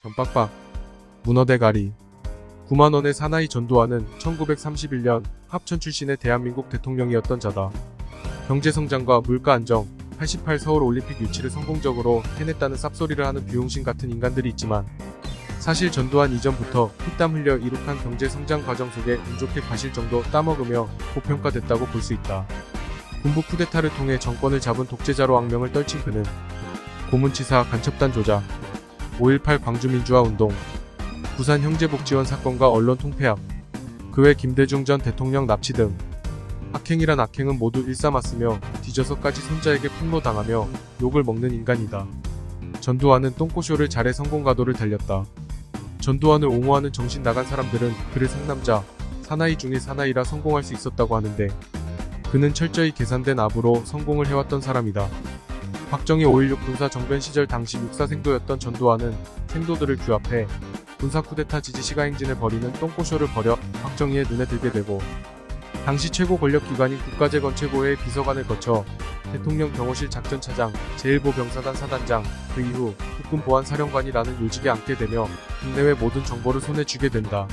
전빡빡, 문어대가리. 9만원의 사나이 전두환은 1931년 합천 출신의 대한민국 대통령이었던 자다. 경제성장과 물가 안정, 88 서울올림픽 유치를 성공적으로 해냈다는 쌉소리를 하는 비용신 같은 인간들이 있지만 사실 전두환 이전부터 피땀 흘려 이룩한 경제성장 과정 속에 운 좋게 과실정도 따먹으며 고평가됐다고 볼 수 있다. 군부 쿠데타를 통해 정권을 잡은 독재자로 악명을 떨친 그는 고문치사 간첩단 조작, 5.18 광주민주화운동, 부산 형제복지원 사건과 언론 통폐합, 그 외 김대중 전 대통령 납치 등 악행이란 악행은 모두 일삼았으며 뒤져서까지 손자에게 폭로당하며 욕을 먹는 인간이다. 전두환은 똥꼬쇼를 잘해 성공가도를 달렸다. 전두환을 옹호하는 정신 나간 사람들은 그를 상남자, 사나이 중의 사나이라 성공할 수 있었다고 하는데 그는 철저히 계산된 압으로 성공을 해왔던 사람이다. 박정희 5.16 군사 정변 시절 당시 육사 생도였던 전두환은 생도들을 규합해 군사 쿠데타 지지 시가 행진을 벌이는 똥꼬쇼를 벌여 박정희의 눈에 들게 되고 당시 최고 권력기관인 국가재건최고회의 비서관을 거쳐 대통령 경호실 작전차장, 제1보 병사단 사단장, 그 이후 국군보안사령관이라는 요직에 앉게 되며 국내외 모든 정보를 손에 쥐게 된다.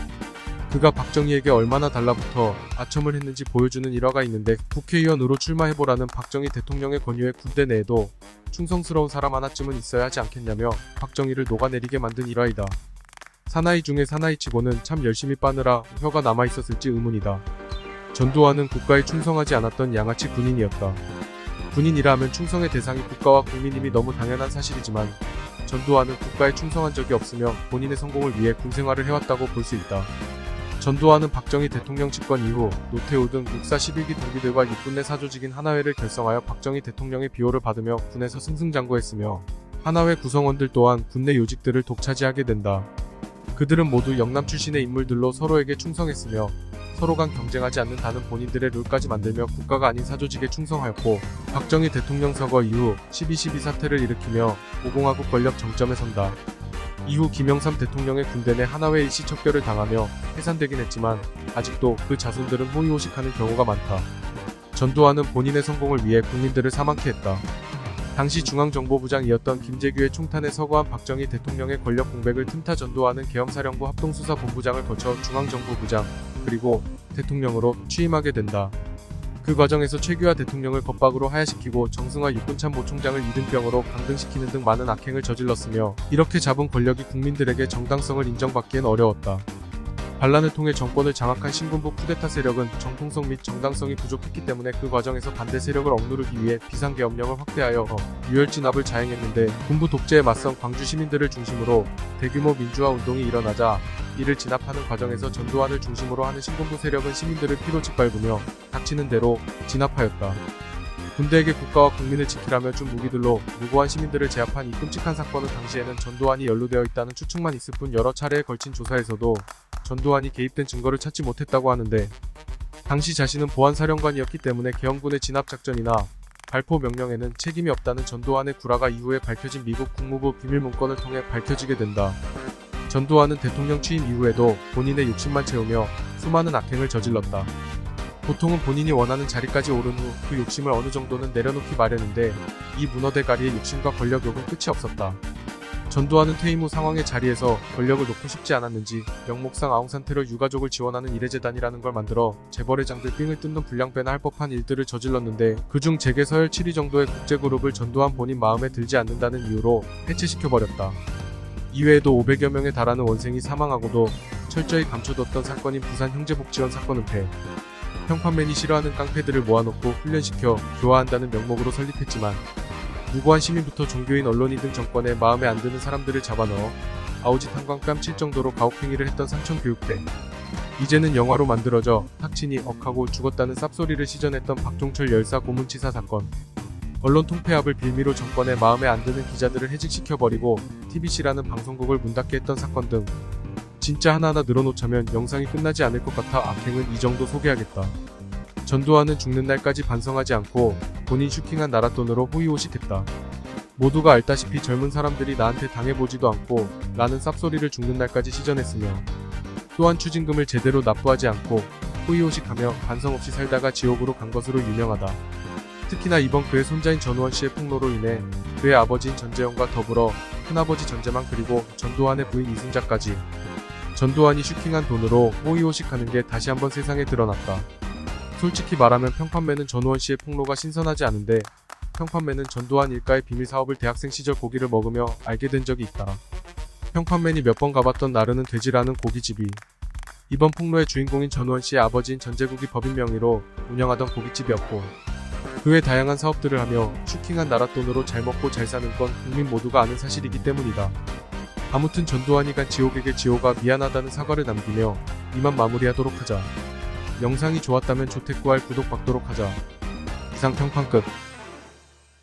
그가 박정희에게 얼마나 달라붙어 아첨을 했는지 보여주는 일화가 있는데 국회의원으로 출마해보라는 박정희 대통령의 권유에 군대 내에도 충성스러운 사람 하나쯤은 있어야 하지 않겠냐며 박정희를 녹아내리게 만든 일화이다. 사나이 중에 사나이치고는 참 열심히 빠느라 혀가 남아있었을지 의문이다. 전두환은 국가에 충성하지 않았던 양아치 군인이었다. 군인이라 하면 충성의 대상이 국가와 국민임이 너무 당연한 사실이지만 전두환은 국가에 충성한 적이 없으며 본인의 성공을 위해 군생활을 해왔다고 볼 수 있다. 전두환은 박정희 대통령 집권 이후 노태우 등 육사 11기 동기들과 육군내 사조직인 하나회를 결성하여 박정희 대통령의 비호를 받으며 군에서 승승장구했으며 하나회 구성원들 또한 군내 요직들을 독차지하게 된다. 그들은 모두 영남 출신의 인물들로 서로에게 충성했으며 서로 간 경쟁하지 않는다는 본인들의 룰까지 만들며 국가가 아닌 사조직에 충성하였고 박정희 대통령 서거 이후 12.12 사태를 일으키며 오공화국 권력 정점에 선다. 이후 김영삼 대통령의 군대 내 하나회 일시척결을 당하며 해산되긴 했지만 아직도 그 자손들은 호의호식하는 경우가 많다. 전두환은 본인의 성공을 위해 국민들을 사망케 했다. 당시 중앙정보부장이었던 김재규의 총탄에 서거한 박정희 대통령의 권력 공백을 틈타 전두환은 계엄사령부 합동수사본부장을 거쳐 중앙정보부장 그리고 대통령으로 취임하게 된다. 그 과정에서 최규하 대통령을 겁박으로 하야시키고 정승화 육군참모총장을 이등병으로 강등시키는 등 많은 악행을 저질렀으며 이렇게 잡은 권력이 국민들에게 정당성을 인정받기엔 어려웠다. 반란을 통해 정권을 장악한 신군부 쿠데타 세력은 정통성 및 정당성이 부족했기 때문에 그 과정에서 반대 세력을 억누르기 위해 비상계엄령을 확대하여 유혈진압을 자행했는데 군부 독재에 맞선 광주 시민들을 중심으로 대규모 민주화 운동이 일어나자 이를 진압하는 과정에서 전두환을 중심으로 하는 신군부 세력은 시민들을 피로 짓밟으며 닥치는 대로 진압하였다. 군대에게 국가와 국민을 지키라며 준 무기들로 무고한 시민들을 제압한 이 끔찍한 사건은 당시에는 전두환이 연루되어 있다는 추측만 있을 뿐 여러 차례에 걸친 조사에서도 전두환이 개입된 증거를 찾지 못했다고 하는데 당시 자신은 보안사령관이었기 때문에 계엄군의 진압작전이나 발포 명령에는 책임이 없다는 전두환의 구라가 이후에 밝혀진 미국 국무부 비밀문건을 통해 밝혀지게 된다. 전두환은 대통령 취임 이후에도 본인의 욕심만 채우며 수많은 악행을 저질렀다. 보통은 본인이 원하는 자리까지 오른 후 그 욕심을 어느 정도는 내려놓기 마련인데 이 문어대가리의 욕심과 권력욕은 끝이 없었다. 전두환은 퇴임 후 상황의 자리에서 권력을 놓고 싶지 않았는지 명목상 아웅산테러 유가족을 지원하는 이레재단이라는 걸 만들어 재벌의 장들 삥을 뜯는 불량배나 할 법한 일들을 저질렀는데 그중 재계 서열 7위 정도의 국제그룹을 전두환 본인 마음에 들지 않는다는 이유로 해체시켜버렸다. 이외에도 500여 명에 달하는 원생이 사망하고도 철저히 감춰뒀던 사건인 부산 형제복지원 사건 은폐. 평판맨이 싫어하는 깡패들을 모아놓고 훈련시켜 교화한다는 명목으로 설립했지만 무고한 시민부터 종교인 언론인 등 정권에 마음에 안 드는 사람들을 잡아넣어 아우지 탄광 뺨칠 정도로 가혹행위를 했던 산청교육대. 이제는 영화로 만들어져 탁친이 억하고 죽었다는 쌉소리를 시전했던 박종철 열사 고문치사 사건. 언론 통폐합을 빌미로 정권에 마음에 안 드는 기자들을 해직시켜버리고 TBC라는 방송국을 문닫게 했던 사건 등 진짜 하나하나 늘어놓자면 영상이 끝나지 않을 것 같아 악행은 이 정도 소개하겠다. 전두환은 죽는 날까지 반성하지 않고 본인 슈킹한 나랏돈으로 호의호식했다. 모두가 알다시피 젊은 사람들이 나한테 당해보지도 않고 라는 쌉소리를 죽는 날까지 시전했으며 또한 추징금을 제대로 납부하지 않고 호의호식하며 반성 없이 살다가 지옥으로 간 것으로 유명하다. 특히나 이번 그의 손자인 전우원 씨의 폭로로 인해 그의 아버지인 전재현과 더불어 큰아버지 전재만 그리고 전두환의 부인 이순자까지. 전두환이 슈킹한 돈으로 호의호식하는 게 다시 한번 세상에 드러났다. 솔직히 말하면 평판매는 전우원 씨의 폭로가 신선하지 않은데 평판매는 전두환 일가의 비밀 사업을 대학생 시절 고기를 먹으며 알게 된 적이 있다. 평판맨이 몇 번 가봤던 나르는 돼지라는 고깃집이 이번 폭로의 주인공인 전우원 씨의 아버지인 전재국이 법인 명의로 운영하던 고깃집이었고 그 외 다양한 사업들을 하며 슈킹한 나라 돈으로 잘 먹고 잘 사는 건 국민 모두가 아는 사실이기 때문이다. 아무튼 전두환이 간 지옥에게 지호가 미안하다는 사과를 남기며 이만 마무리하도록 하자. 영상이 좋았다면 조태구알 구독 받도록 하자. 이상 평판 끝.